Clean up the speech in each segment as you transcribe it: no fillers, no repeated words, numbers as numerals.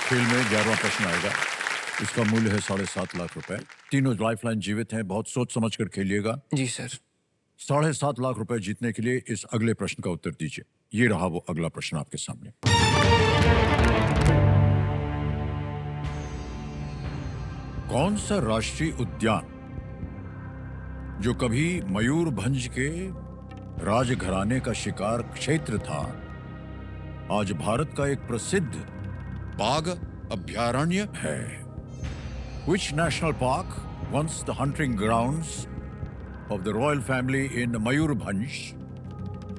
खेल में 11वां प्रश्न आएगा। इसका मूल्य है 7.5 लाख रुपए। तीनों लाइफलाइन जीवित हैं, बहुत सोच समझ कर खेलिएगा। जी सर। 7.5 लाख रुपए जीतने के लिए इस अगले प्रश्न का उत्तर दीजिए। ये रहा वो अगला प्रश्न आपके सामने। कौन सा राष्ट्रीय उद्यान जो कभी मयूरभंज के राजघराने का शिकार क्षेत्र था, आज भारत का एक प्रसिद्ध बाघ अभयारण्य है? Which national park, once the hunting grounds of the royal family in Mayurbhanj,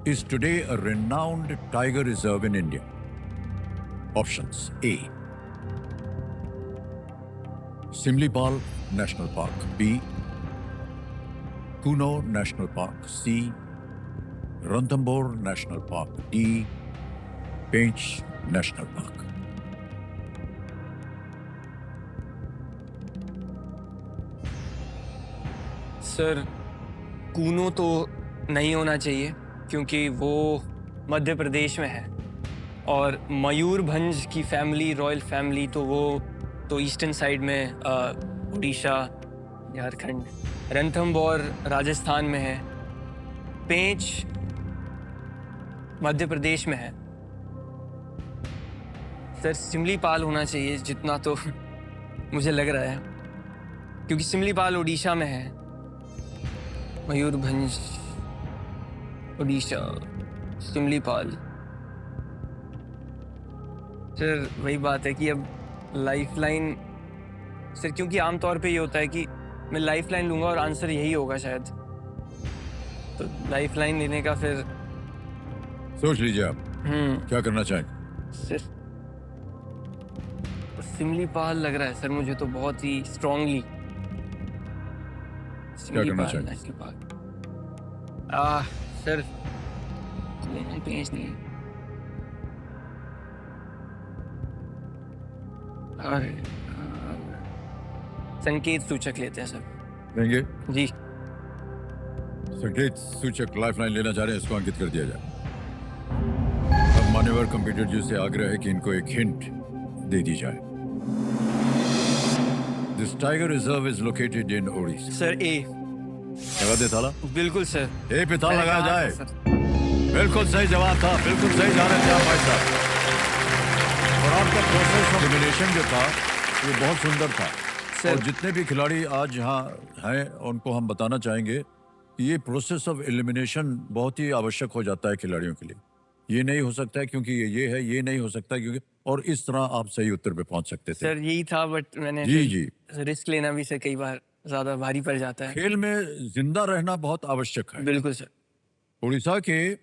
is today a renowned tiger reserve in India? Options: A. Simlipal National Park. B. Kuno National Park. C. Ranthambore National Park. D. Pench National Park. Sir Kuno तो नहीं होना चाहिए क्योंकि वो मध्य प्रदेश में है, और मयूरभंज की फैमिली, रॉयल फैमिली, तो वो तो ईस्टर्न साइड में उड़ीसा, झारखंड। रणथंबोर राजस्थान में है। पेंच मध्य प्रदेश में है। सर सिमलीपाल होना चाहिए जितना तो मुझे लग रहा है, क्योंकि सिमलीपाल उड़ीसा में है, मयूरभंज उड़ीसा, सिमलीपाल। सर वही बात है कि अब लाइफलाइन, सर क्योंकि आमतौर पे ये होता है कि मैं लाइफलाइन लूंगा और आंसर यही होगा शायद, तो लाइफलाइन लेने का फिर सोच लीजिए आप क्या करना चाहेंगे। सर सिमलीपाल लग रहा है सर मुझे तो बहुत ही स्ट्रांगली। क्या करना चाहेंगे? National park. सर पेंच नहीं, और संकेत सूचक लेते हैं सर। लेंगे? जी संकेत सूचक लाइफलाइन लेना चाह रहे हैं, इसको अंकित कर दिया जाए। अब मान्यवर कंप्यूटर जी से आग्रह है कि इनको एक हिंट दे दी जाए। This tiger reserve is located in Odisha. Sir ए। लगा दे ताला? बिल्कुल सर। ए पे ताला लगाया जाए। सर बिल्कुल सही जवाब था, बिल्कुल सही जा रहे थे आप भाई साहब। और आपका प्रोसेस ऑफ एलिमिनेशन जो था वो बहुत सुंदर था। और जितने भी खिलाड़ी आज यहाँ हैं उनको हम बताना चाहेंगे कि ये प्रोसेस ऑफ एलिमिनेशन बहुत ही आवश्यक हो जाता है खिलाड़ियों के लिए। ये नहीं हो सकता है क्योंकि ये है, ये नहीं हो सकता क्योंकि, और इस तरह आप सही उत्तर पे पहुंच सकते थे। सर यही था, बट मैंने जी रिस्क लेना भी सर कई बार ज्यादा भारी पड़ जाता है। खेल में जिंदा रहना बहुत आवश्यक है। बिल्कुल सर। उड़ीसा के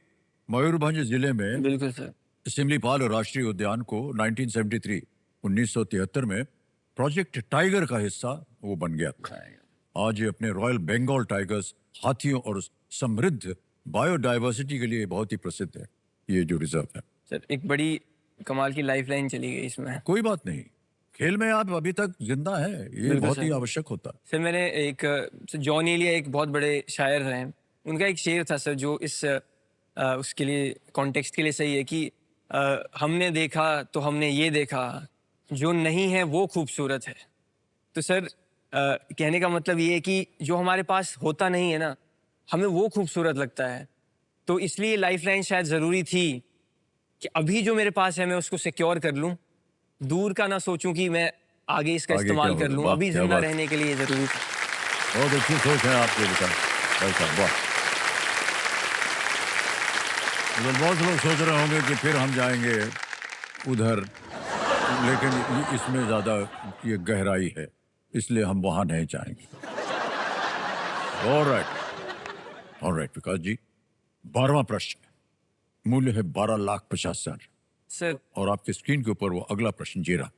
मयूरभंज जिले में बिल्कुल सर। सिमलीपाल राष्ट्रीय उद्यान को 1973 में प्रोजेक्ट टाइगर का हिस्सा वो बन गया। आज ये अपने रॉयल बंगाल टाइगर्स, हाथियों और समृद्ध बायोडायवर्सिटी के लिए बहुत ही प्रसिद्ध है ये जो रिजर्व है। सर एक बड़ी कमाल की लाइफलाइन चली गई इसमें। कोई बात नहीं, खेल में आप अभी तक जिंदा है, ये बहुत ही आवश्यक होता है। सर मैंने एक जॉन एलिया एक बहुत बड़े शायर हैं, उनका एक शेर था सर जो इस उसके लिए कॉन्टेक्स्ट के लिए सही है कि हमने देखा तो हमने ये देखा, जो नहीं है वो खूबसूरत है। तो सर कहने का मतलब ये है कि जो हमारे पास होता नहीं है ना, हमें वो खूबसूरत लगता है। तो इसलिए लाइफलाइन शायद ज़रूरी थी कि अभी जो मेरे पास है मैं उसको सिक्योर कर लूं, दूर का ना सोचूं कि मैं आगे इसका इस्तेमाल कर लूं। अभी जिंदा रहने के लिए ज़रूरी था। बहुत अच्छी सोच है आपके विचार। बहुत लोग सोच रहे होंगे कि फिर हम जाएंगे उधर, लेकिन इसमें ज़्यादा ये गहराई है, इसलिए हम वहाँ नहीं जाएंगे। ऑलराइट विकास जी, 12वां प्रश्न मूल्य है 12,50,000 सर। और आपके स्क्रीन के ऊपर वो अगला प्रश्न जी रहा।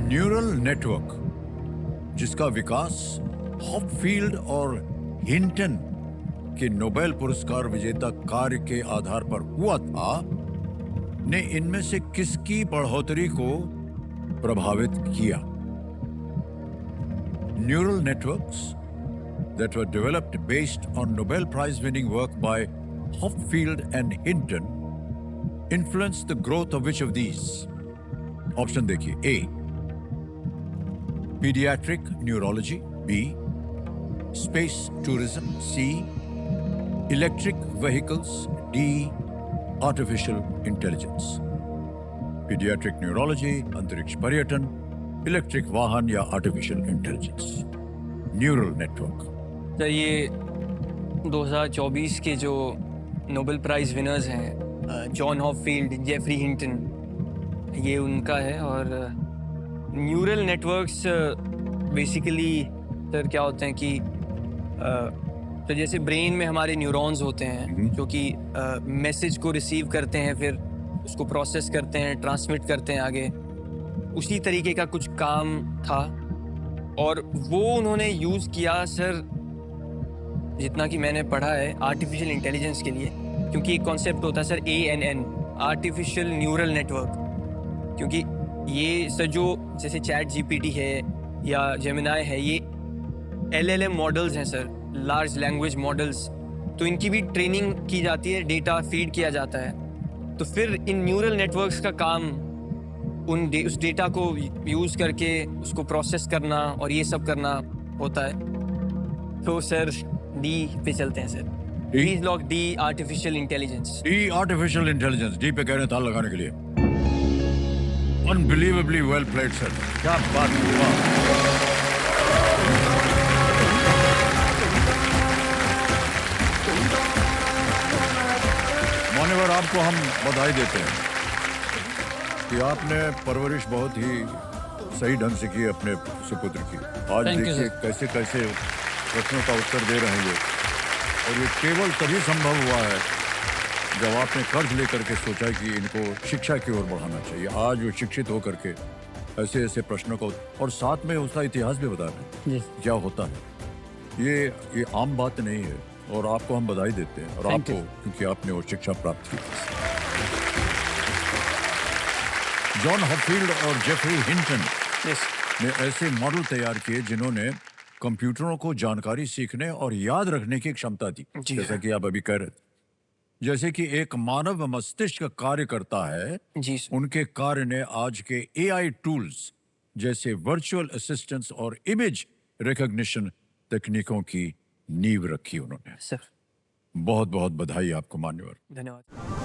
न्यूरल नेटवर्क जिसका विकास हॉपफील्ड और हिंटन के नोबेल पुरस्कार विजेता कार्य के आधार पर हुआ था, ने इनमें से किसकी बढ़ोतरी को प्रभावित किया? Neural networks that were developed based on Nobel Prize winning work by Hopfield and Hinton influence the growth of which of these? Option देखिए, A paediatric neurology, B space tourism, C electric vehicles, D artificial intelligence. Paediatric neurology, अंतरिक्ष पर्यटन, electric वाहन या artificial intelligence, neural network. Sir ये 2024 के जो Nobel prize winners हैं, John Hopfield, Geoffrey Hinton, ये उनका है। और न्यूरल नेटवर्क्स बेसिकली सर क्या होते हैं कि तो जैसे ब्रेन में हमारे न्यूरॉन्स होते हैं जो कि मैसेज को रिसीव करते हैं, फिर उसको प्रोसेस करते हैं, ट्रांसमिट करते हैं आगे, उसी तरीके का कुछ काम था। और वो उन्होंने यूज़ किया सर, जितना कि मैंने पढ़ा है, आर्टिफिशियल इंटेलिजेंस के लिए। क्योंकि एक कॉन्सेप्ट होता है sir ANN, artificial neural network. क्योंकि ये सर जो जैसे चैट GPT है या जेमिनाई है, ये LLM मॉडल्स हैं सर, लार्ज लैंग्वेज मॉडल्स। तो इनकी भी ट्रेनिंग की जाती है, डेटा फीड किया जाता है। तो फिर इन न्यूरल नेटवर्क्स का काम उस डेटा को यूज़ करके उसको प्रोसेस करना और ये सब करना होता है। तो सर डी पे चलते हैं sir. Please lock D, artificial intelligence. D artificial intelligence, D पे कह रहे हैं ताल लगाने के लिए। अनबिलीवेबली वेल प्लेड सर, क्या बात है, वाह। मान्यवर, आपको हम बधाई देते हैं कि आपने परवरिश बहुत ही सही ढंग से की अपने सुपुत्र की। आज देखिए कैसे कैसे प्रश्नों का उत्तर दे रहे हैं ये, और ये केवल तभी संभव हुआ है जब आपने कर्ज लेकर के सोचा कि इनको शिक्षा की ओर बढ़ाना चाहिए। आज वो शिक्षित होकर के ऐसे ऐसे प्रश्नों को, और साथ में उसका इतिहास भी बता रहे हैं क्या होता है। ये आम बात नहीं है, और आपको हम बधाई देते हैं, और आपको क्योंकि आपने वो शिक्षा प्राप्त की। जॉन हॉपफील्ड और जेफरी हिंटन ने ऐसे मॉडल तैयार किए जिन्होंने कंप्यूटरों को जानकारी सीखने और याद रखने की क्षमता दी, जैसा कि आप अभी कह रहे थे। जैसे कि एक मानव मस्तिष्क कार्य करता है, उनके कार्य ने आज के AI टूल्स जैसे वर्चुअल असिस्टेंट्स और इमेज रिकॉग्निशन तकनीकों की नींव रखी उन्होंने। सर बहुत बहुत बधाई आपको मान्यवर। धन्यवाद।